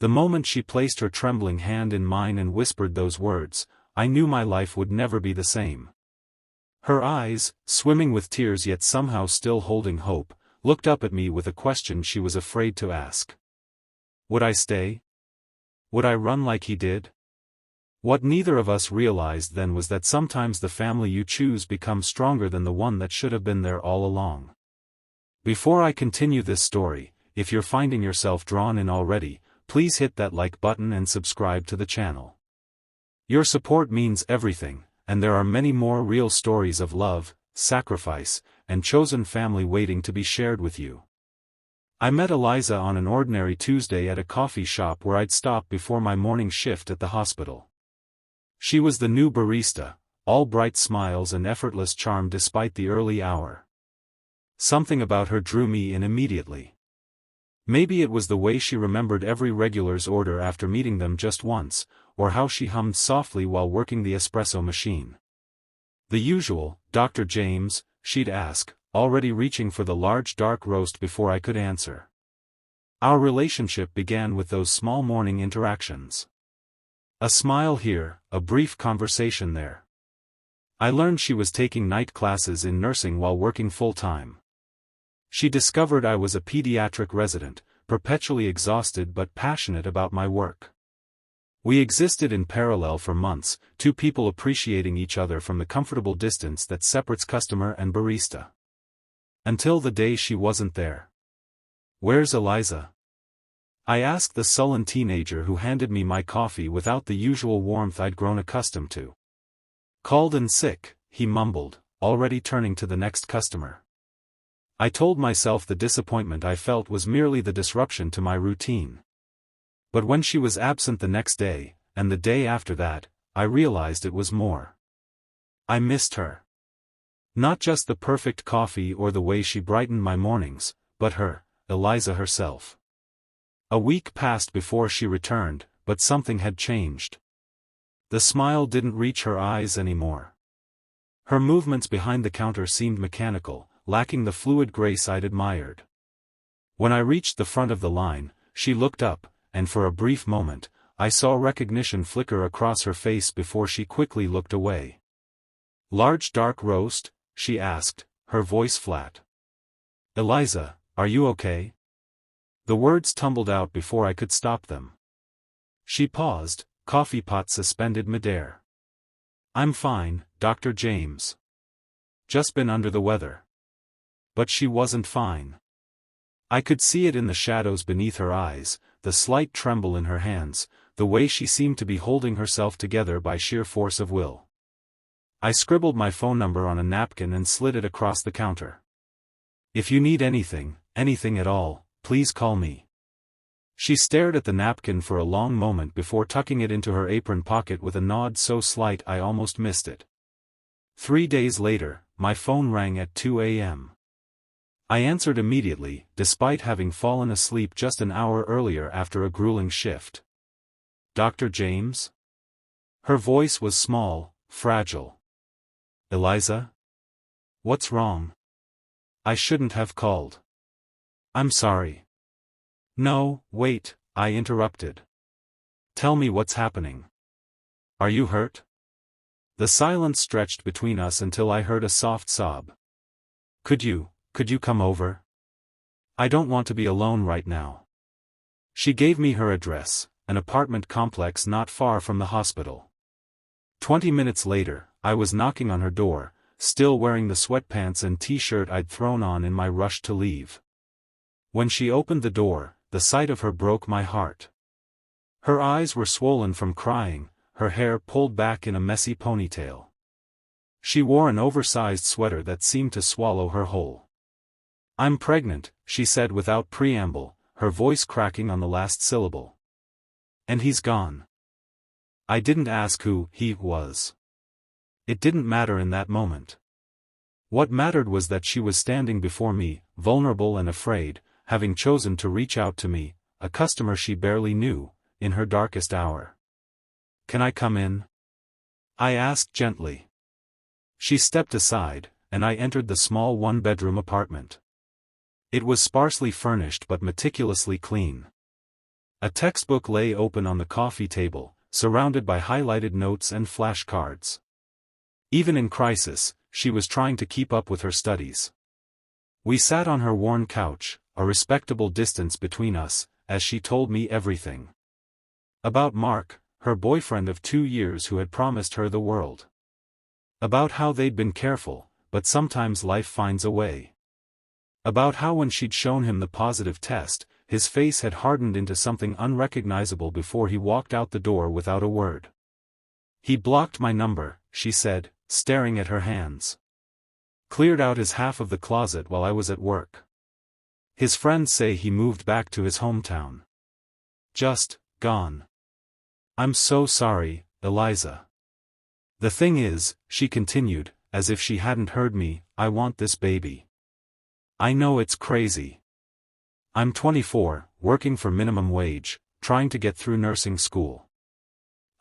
The moment she placed her trembling hand in mine and whispered those words, I knew my life would never be the same. Her eyes, swimming with tears yet somehow still holding hope, looked up at me with a question she was afraid to ask. Would I stay? Would I run like he did? What neither of us realized then was that sometimes the family you choose becomes stronger than the one that should have been there all along. Before I continue this story, if you're finding yourself drawn in already, please hit that like button and subscribe to the channel. Your support means everything, and there are many more real stories of love, sacrifice, and chosen family waiting to be shared with you. I met Eliza on an ordinary Tuesday at a coffee shop where I'd stop before my morning shift at the hospital. She was the new barista, all bright smiles and effortless charm despite the early hour. Something about her drew me in immediately. Maybe it was the way she remembered every regular's order after meeting them just once, or how she hummed softly while working the espresso machine. The usual, Dr. James, she'd ask, already reaching for the large dark roast before I could answer. Our relationship began with those small morning interactions. A smile here, a brief conversation there. I learned she was taking night classes in nursing while working full-time. She discovered I was a pediatric resident, perpetually exhausted but passionate about my work. We existed in parallel for months, two people appreciating each other from the comfortable distance that separates customer and barista. Until the day she wasn't there. Where's Eliza? I asked the sullen teenager who handed me my coffee without the usual warmth I'd grown accustomed to. Called in sick, he mumbled, already turning to the next customer. I told myself the disappointment I felt was merely the disruption to my routine. But when she was absent the next day, and the day after that, I realized it was more. I missed her. Not just the perfect coffee or the way she brightened my mornings, but her, Eliza herself. A week passed before she returned, but something had changed. The smile didn't reach her eyes anymore. Her movements behind the counter seemed mechanical, lacking the fluid grace I'd admired. When I reached the front of the line, she looked up, and for a brief moment, I saw recognition flicker across her face before she quickly looked away. Large dark roast? She asked, her voice flat. Eliza, are you okay? The words tumbled out before I could stop them. She paused, coffee pot suspended midair. I'm fine, Dr. James. Just been under the weather. But she wasn't fine. I could see it in the shadows beneath her eyes, the slight tremble in her hands, the way she seemed to be holding herself together by sheer force of will. I scribbled my phone number on a napkin and slid it across the counter. If you need anything, anything at all, please call me. She stared at the napkin for a long moment before tucking it into her apron pocket with a nod so slight I almost missed it. 3 days later, my phone rang at 2 a.m. I answered immediately, despite having fallen asleep just an hour earlier after a grueling shift. Dr. James? Her voice was small, fragile. Eliza? What's wrong? I shouldn't have called. I'm sorry. No, wait, I interrupted. Tell me what's happening. Are you hurt? The silence stretched between us until I heard a soft sob. Could you come over? I don't want to be alone right now. She gave me her address, an apartment complex not far from the hospital. 20 minutes later, I was knocking on her door, still wearing the sweatpants and t-shirt I'd thrown on in my rush to leave. When she opened the door, the sight of her broke my heart. Her eyes were swollen from crying, her hair pulled back in a messy ponytail. She wore an oversized sweater that seemed to swallow her whole. I'm pregnant, she said without preamble, her voice cracking on the last syllable. And he's gone. I didn't ask who he was. It didn't matter in that moment. What mattered was that she was standing before me, vulnerable and afraid, having chosen to reach out to me, a customer she barely knew, in her darkest hour. Can I come in? I asked gently. She stepped aside, and I entered the small one-bedroom apartment. It was sparsely furnished but meticulously clean. A textbook lay open on the coffee table, surrounded by highlighted notes and flashcards. Even in crisis, she was trying to keep up with her studies. We sat on her worn couch, a respectable distance between us, as she told me everything. About Mark, her boyfriend of 2 years who had promised her the world. About how they'd been careful, but sometimes life finds a way. About how when she'd shown him the positive test, his face had hardened into something unrecognizable before he walked out the door without a word. He blocked my number, she said, staring at her hands. Cleared out his half of the closet while I was at work. His friends say he moved back to his hometown. Just, gone. I'm so sorry, Eliza. The thing is, she continued, as if she hadn't heard me, I want this baby. I know it's crazy. I'm 24, working for minimum wage, trying to get through nursing school.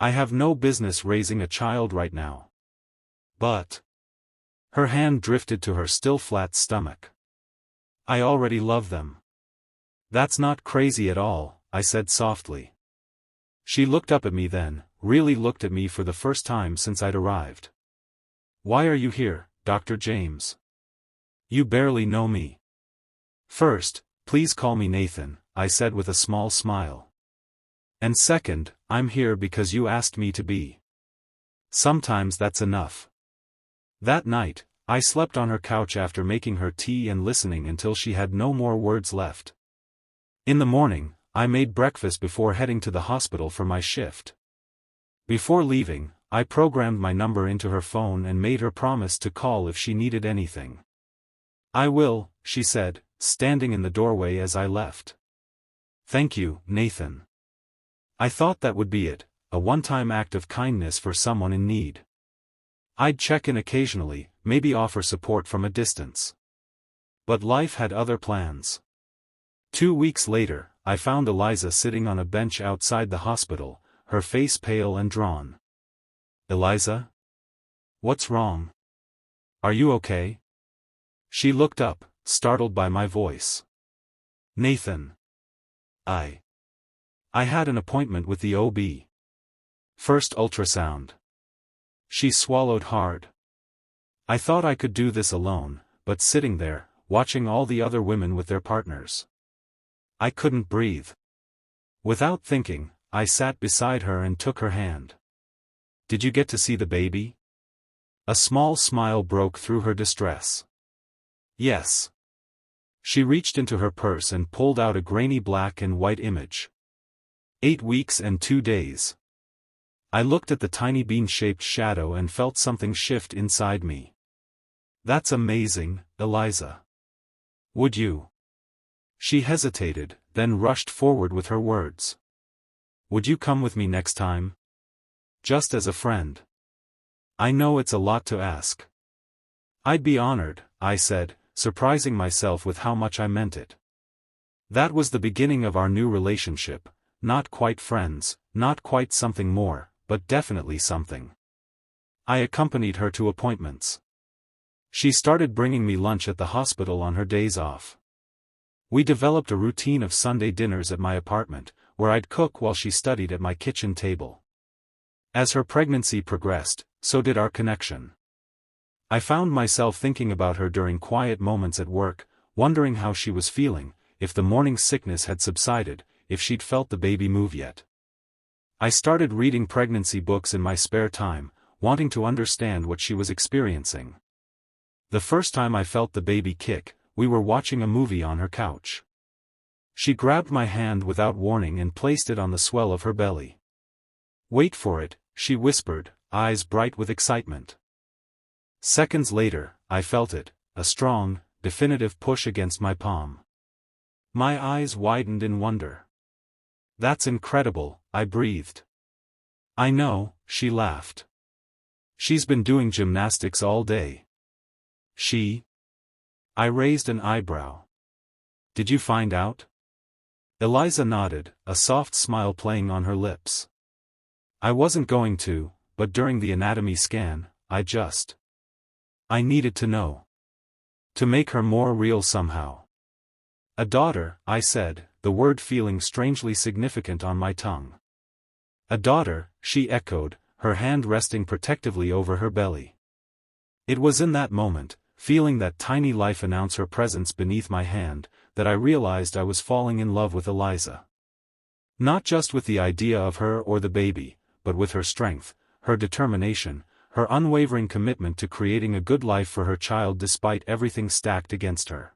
I have no business raising a child right now. But... Her hand drifted to her still flat stomach. I already love them. That's not crazy at all, I said softly. She looked up at me then, really looked at me for the first time since I'd arrived. Why are you here, Dr. James? You barely know me. First, please call me Nathan, I said with a small smile. And second, I'm here because you asked me to be. Sometimes that's enough. That night, I slept on her couch after making her tea and listening until she had no more words left. In the morning, I made breakfast before heading to the hospital for my shift. Before leaving, I programmed my number into her phone and made her promise to call if she needed anything. I will, she said, standing in the doorway as I left. Thank you, Nathan. I thought that would be it, a one-time act of kindness for someone in need. I'd check in occasionally, maybe offer support from a distance. But life had other plans. 2 weeks later, I found Eliza sitting on a bench outside the hospital, her face pale and drawn. Eliza? What's wrong? Are you okay? She looked up, startled by my voice. Nathan. I had an appointment with the OB. First ultrasound. She swallowed hard. I thought I could do this alone, but sitting there, watching all the other women with their partners. I couldn't breathe. Without thinking, I sat beside her and took her hand. Did you get to see the baby? A small smile broke through her distress. Yes. She reached into her purse and pulled out a grainy black and white image. 8 weeks and 2 days. I looked at the tiny bean-shaped shadow and felt something shift inside me. That's amazing, Eliza. Would you? She hesitated, then rushed forward with her words. Would you come with me next time? Just as a friend. I know it's a lot to ask. I'd be honored, I said, surprising myself with how much I meant it. That was the beginning of our new relationship, not quite friends, not quite something more, but definitely something. I accompanied her to appointments. She started bringing me lunch at the hospital on her days off. We developed a routine of Sunday dinners at my apartment, where I'd cook while she studied at my kitchen table. As her pregnancy progressed, so did our connection. I found myself thinking about her during quiet moments at work, wondering how she was feeling, if the morning sickness had subsided, if she'd felt the baby move yet. I started reading pregnancy books in my spare time, wanting to understand what she was experiencing. The first time I felt the baby kick, we were watching a movie on her couch. She grabbed my hand without warning and placed it on the swell of her belly. Wait for it, she whispered, eyes bright with excitement. Seconds later, I felt it, a strong, definitive push against my palm. My eyes widened in wonder. That's incredible, I breathed. I know, she laughed. She's been doing gymnastics all day. She? I raised an eyebrow. Did you find out? Eliza nodded, a soft smile playing on her lips. I wasn't going to, but during the anatomy scan, I needed to know. To make her more real somehow. A daughter, I said, the word feeling strangely significant on my tongue. A daughter, she echoed, her hand resting protectively over her belly. It was in that moment, feeling that tiny life announce her presence beneath my hand, that I realized I was falling in love with Eliza. Not just with the idea of her or the baby, but with her strength, her determination, her unwavering commitment to creating a good life for her child despite everything stacked against her.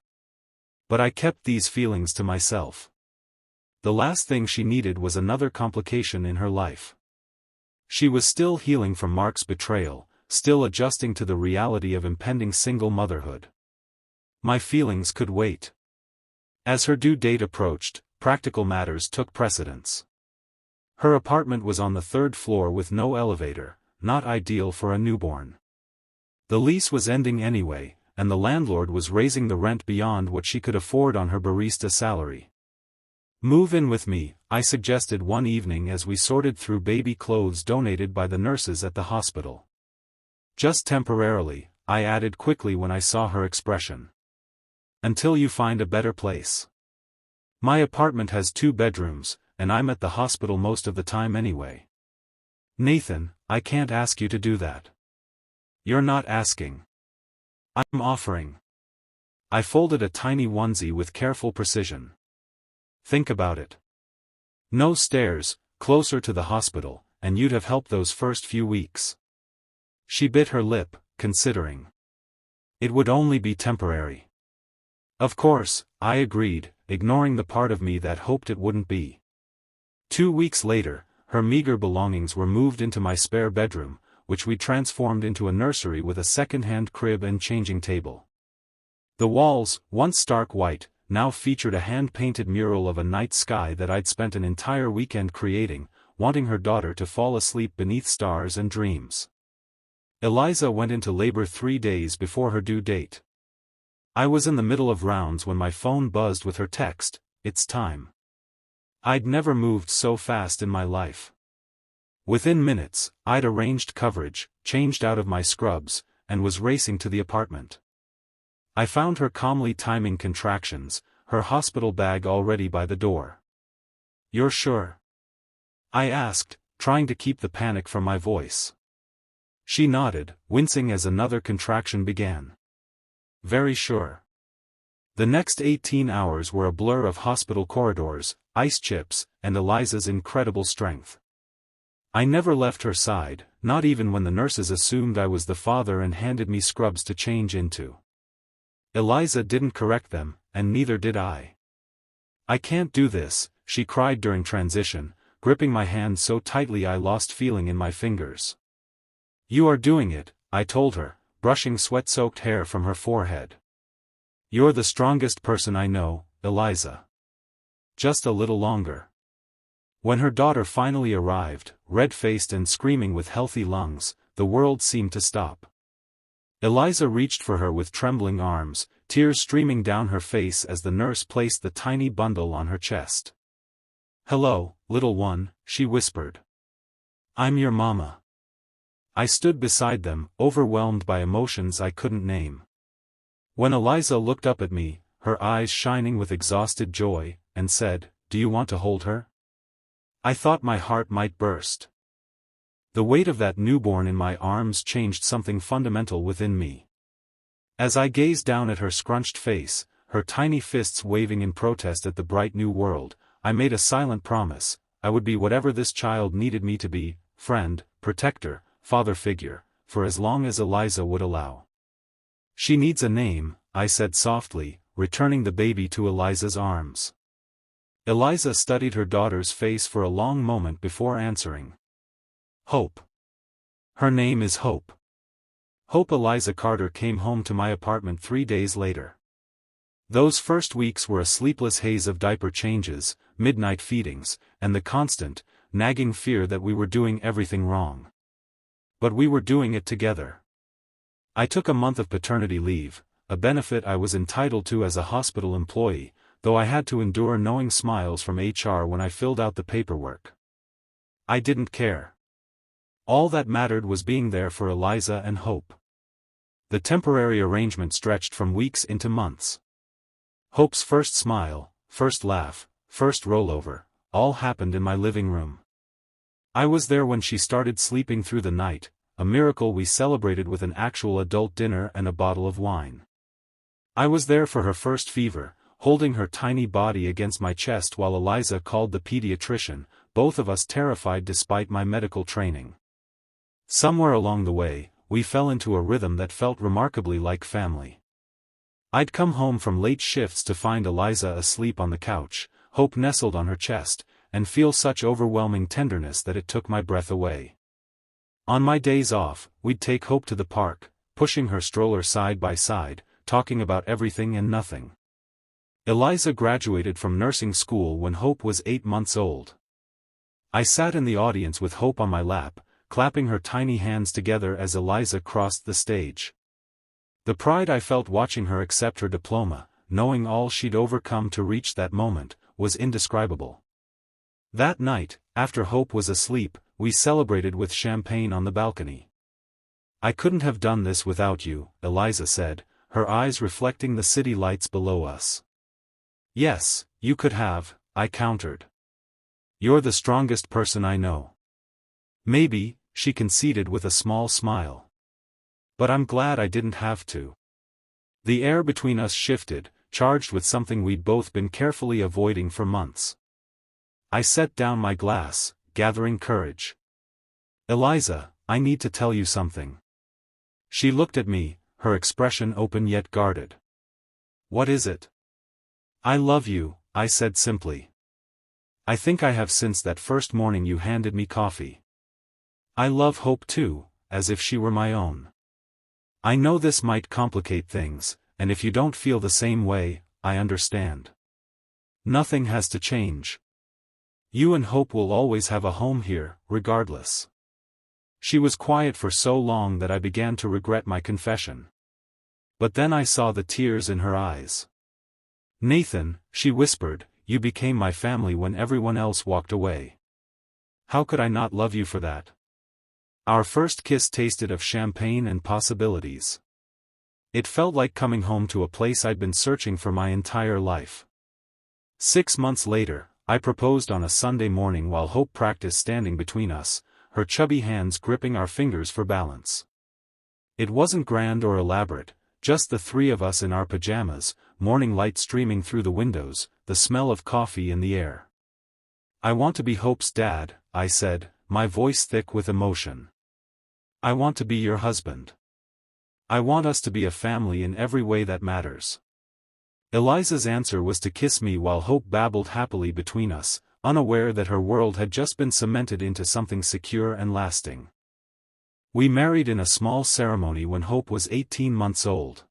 But I kept these feelings to myself. The last thing she needed was another complication in her life. She was still healing from Mark's betrayal, still adjusting to the reality of impending single motherhood. My feelings could wait. As her due date approached, practical matters took precedence. Her apartment was on the 3rd floor with no elevator, not ideal for a newborn. The lease was ending anyway, and the landlord was raising the rent beyond what she could afford on her barista salary. "Move in with me," I suggested one evening as we sorted through baby clothes donated by the nurses at the hospital. "Just temporarily," I added quickly when I saw her expression. "Until you find a better place. My apartment has 2 bedrooms, and I'm at the hospital most of the time anyway." "Nathan, I can't ask you to do that." "You're not asking. I'm offering." I folded a tiny onesie with careful precision. "Think about it. No stairs, closer to the hospital, and you'd have helped those first few weeks." She bit her lip, considering. "It would only be temporary." "Of course," I agreed, ignoring the part of me that hoped it wouldn't be. 2 weeks later, her meager belongings were moved into my spare bedroom, which we transformed into a nursery with a second-hand crib and changing table. The walls, once stark white, now featured a hand-painted mural of a night sky that I'd spent an entire weekend creating, wanting her daughter to fall asleep beneath stars and dreams. Eliza went into labor 3 days before her due date. I was in the middle of rounds when my phone buzzed with her text, "It's time." I'd never moved so fast in my life. Within minutes, I'd arranged coverage, changed out of my scrubs, and was racing to the apartment. I found her calmly timing contractions, her hospital bag already by the door. "You're sure?" I asked, trying to keep the panic from my voice. She nodded, wincing as another contraction began. "Very sure." The next 18 hours were a blur of hospital corridors, ice chips, and Eliza's incredible strength. I never left her side, not even when the nurses assumed I was the father and handed me scrubs to change into. Eliza didn't correct them, and neither did I. "I can't do this," she cried during transition, gripping my hand so tightly I lost feeling in my fingers. "You are doing it," I told her, brushing sweat-soaked hair from her forehead. "You're the strongest person I know, Eliza. Just a little longer." When her daughter finally arrived, red-faced and screaming with healthy lungs, the world seemed to stop. Eliza reached for her with trembling arms, tears streaming down her face as the nurse placed the tiny bundle on her chest. "Hello, little one," she whispered. "I'm your mama." I stood beside them, overwhelmed by emotions I couldn't name. When Eliza looked up at me, her eyes shining with exhausted joy, and said, "Do you want to hold her?" I thought my heart might burst. The weight of that newborn in my arms changed something fundamental within me. As I gazed down at her scrunched face, her tiny fists waving in protest at the bright new world, I made a silent promise: I would be whatever this child needed me to be, friend, protector, father figure, for as long as Eliza would allow. "She needs a name," I said softly, returning the baby to Eliza's arms. Eliza studied her daughter's face for a long moment before answering. "Hope. Her name is Hope." Hope Eliza Carter came home to my apartment 3 days later. Those first weeks were a sleepless haze of diaper changes, midnight feedings, and the constant, nagging fear that we were doing everything wrong. But we were doing it together. I took a month of paternity leave, a benefit I was entitled to as a hospital employee, though I had to endure knowing smiles from HR when I filled out the paperwork. I didn't care. All that mattered was being there for Eliza and Hope. The temporary arrangement stretched from weeks into months. Hope's first smile, first laugh, first rollover, all happened in my living room. I was there when she started sleeping through the night, a miracle we celebrated with an actual adult dinner and a bottle of wine. I was there for her first fever, holding her tiny body against my chest while Eliza called the pediatrician, both of us terrified despite my medical training. Somewhere along the way, we fell into a rhythm that felt remarkably like family. I'd come home from late shifts to find Eliza asleep on the couch, Hope nestled on her chest, and feel such overwhelming tenderness that it took my breath away. On my days off, we'd take Hope to the park, pushing her stroller side by side, talking about everything and nothing. Eliza graduated from nursing school when Hope was 8 months old. I sat in the audience with Hope on my lap, clapping her tiny hands together as Eliza crossed the stage. The pride I felt watching her accept her diploma, knowing all she'd overcome to reach that moment, was indescribable. That night, after Hope was asleep, we celebrated with champagne on the balcony. "I couldn't have done this without you," Eliza said, her eyes reflecting the city lights below us. "Yes, you could have," I countered. "You're the strongest person I know." "Maybe," she conceded with a small smile. "But I'm glad I didn't have to." The air between us shifted, charged with something we'd both been carefully avoiding for months. I set down my glass, gathering courage. "Eliza, I need to tell you something." She looked at me, her expression open yet guarded. "What is it?" "I love you," I said simply. "I think I have since that first morning you handed me coffee. I love Hope too, as if she were my own. I know this might complicate things, and if you don't feel the same way, I understand. Nothing has to change. You and Hope will always have a home here, regardless." She was quiet for so long that I began to regret my confession. But then I saw the tears in her eyes. "Nathan," she whispered, "you became my family when everyone else walked away. How could I not love you for that?" Our first kiss tasted of champagne and possibilities. It felt like coming home to a place I'd been searching for my entire life. 6 months later, I proposed on a Sunday morning while Hope practiced standing between us, her chubby hands gripping our fingers for balance. It wasn't grand or elaborate, just the three of us in our pajamas, morning light streaming through the windows, the smell of coffee in the air. "I want to be Hope's dad," I said, my voice thick with emotion. "I want to be your husband. I want us to be a family in every way that matters." Eliza's answer was to kiss me while Hope babbled happily between us, unaware that her world had just been cemented into something secure and lasting. We married in a small ceremony when Hope was 18 months old.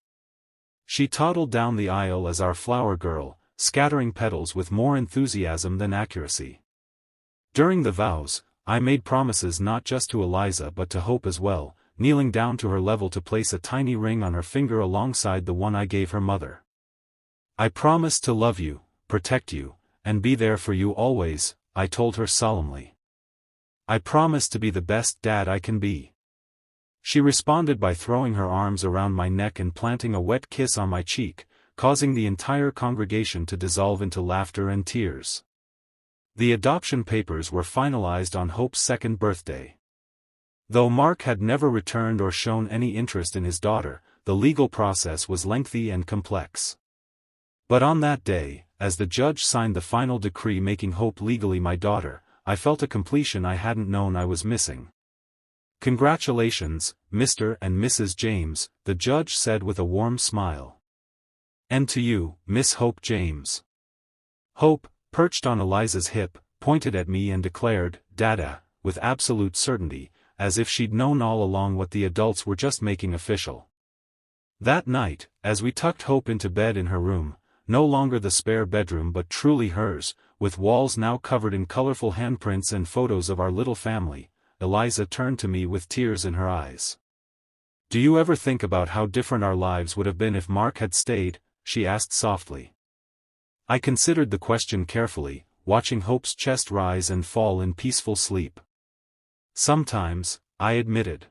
She toddled down the aisle as our flower girl, scattering petals with more enthusiasm than accuracy. During the vows, I made promises not just to Eliza but to Hope as well, kneeling down to her level to place a tiny ring on her finger alongside the one I gave her mother. "I promise to love you, protect you, and be there for you always," I told her solemnly. "I promise to be the best dad I can be." She responded by throwing her arms around my neck and planting a wet kiss on my cheek, causing the entire congregation to dissolve into laughter and tears. The adoption papers were finalized on Hope's 2nd birthday. Though Mark had never returned or shown any interest in his daughter, the legal process was lengthy and complex. But on that day, as the judge signed the final decree making Hope legally my daughter, I felt a completion I hadn't known I was missing. "Congratulations, Mr. and Mrs. James," the judge said with a warm smile. "And to you, Miss Hope James." Hope, perched on Eliza's hip, pointed at me and declared, "Dada," with absolute certainty, as if she'd known all along what the adults were just making official. That night, as we tucked Hope into bed in her room, no longer the spare bedroom but truly hers, with walls now covered in colorful handprints and photos of our little family, Eliza turned to me with tears in her eyes. "Do you ever think about how different our lives would have been if Mark had stayed?" she asked softly. I considered the question carefully, watching Hope's chest rise and fall in peaceful sleep. "Sometimes," I admitted.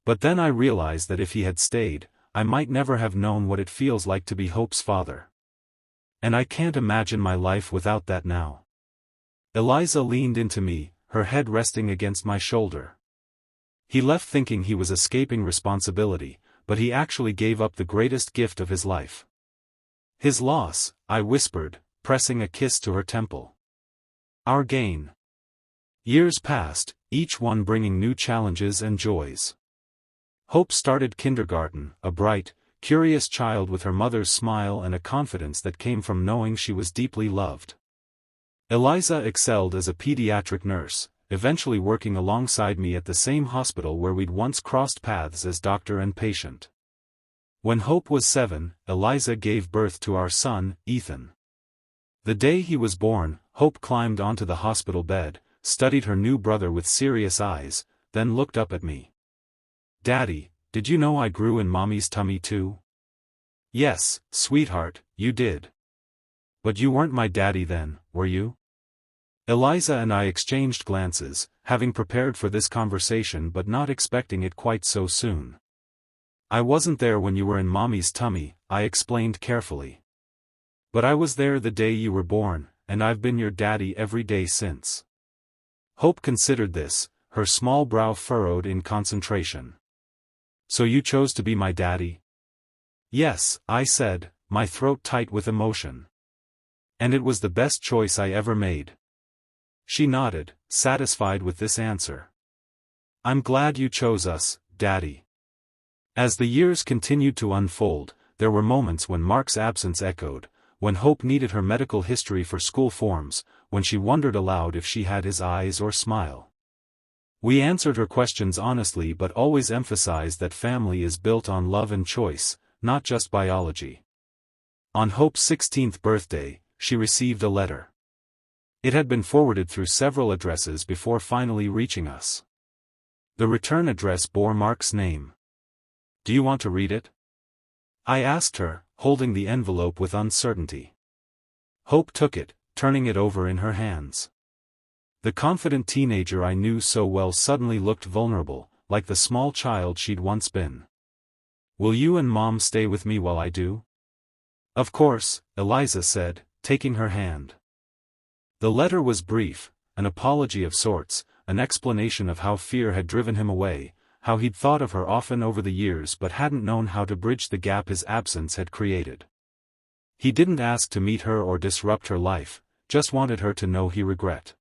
But then I realized that if he had stayed, I might never have known what it feels like to be Hope's father. And I can't imagine my life without that now. Eliza leaned into me, her head resting against my shoulder. He left thinking he was escaping responsibility, but he actually gave up the greatest gift of his life. His loss, I whispered, pressing a kiss to her temple. Our gain. Years passed, each one bringing new challenges and joys. Hope started kindergarten, a bright, curious child with her mother's smile and a confidence that came from knowing she was deeply loved. Eliza excelled as a pediatric nurse, eventually working alongside me at the same hospital where we'd once crossed paths as doctor and patient. When Hope was 7, Eliza gave birth to our son, Ethan. The day he was born, Hope climbed onto the hospital bed, studied her new brother with serious eyes, then looked up at me. "Daddy, did you know I grew in Mommy's tummy too?" "Yes, sweetheart, you did. But you weren't my daddy then, were you?" Eliza and I exchanged glances, having prepared for this conversation but not expecting it quite so soon. "I wasn't there when you were in Mommy's tummy," I explained carefully. "But I was there the day you were born, and I've been your daddy every day since." Hope considered this, her small brow furrowed in concentration. "So you chose to be my daddy?" "Yes," I said, my throat tight with emotion. "And it was the best choice I ever made." She nodded, satisfied with this answer. "I'm glad you chose us, Daddy." As the years continued to unfold, there were moments when Mark's absence echoed, when Hope needed her medical history for school forms, when she wondered aloud if she had his eyes or smile. We answered her questions honestly but always emphasized that family is built on love and choice, not just biology. On Hope's 16th birthday, she received a letter. It had been forwarded through several addresses before finally reaching us. The return address bore Mark's name. "Do you want to read it?" I asked her, holding the envelope with uncertainty. Hope took it, turning it over in her hands. The confident teenager I knew so well suddenly looked vulnerable, like the small child she'd once been. "Will you and Mom stay with me while I do?" "Of course," Eliza said, taking her hand. The letter was brief, an apology of sorts, an explanation of how fear had driven him away, how he'd thought of her often over the years but hadn't known how to bridge the gap his absence had created. He didn't ask to meet her or disrupt her life, just wanted her to know he regret.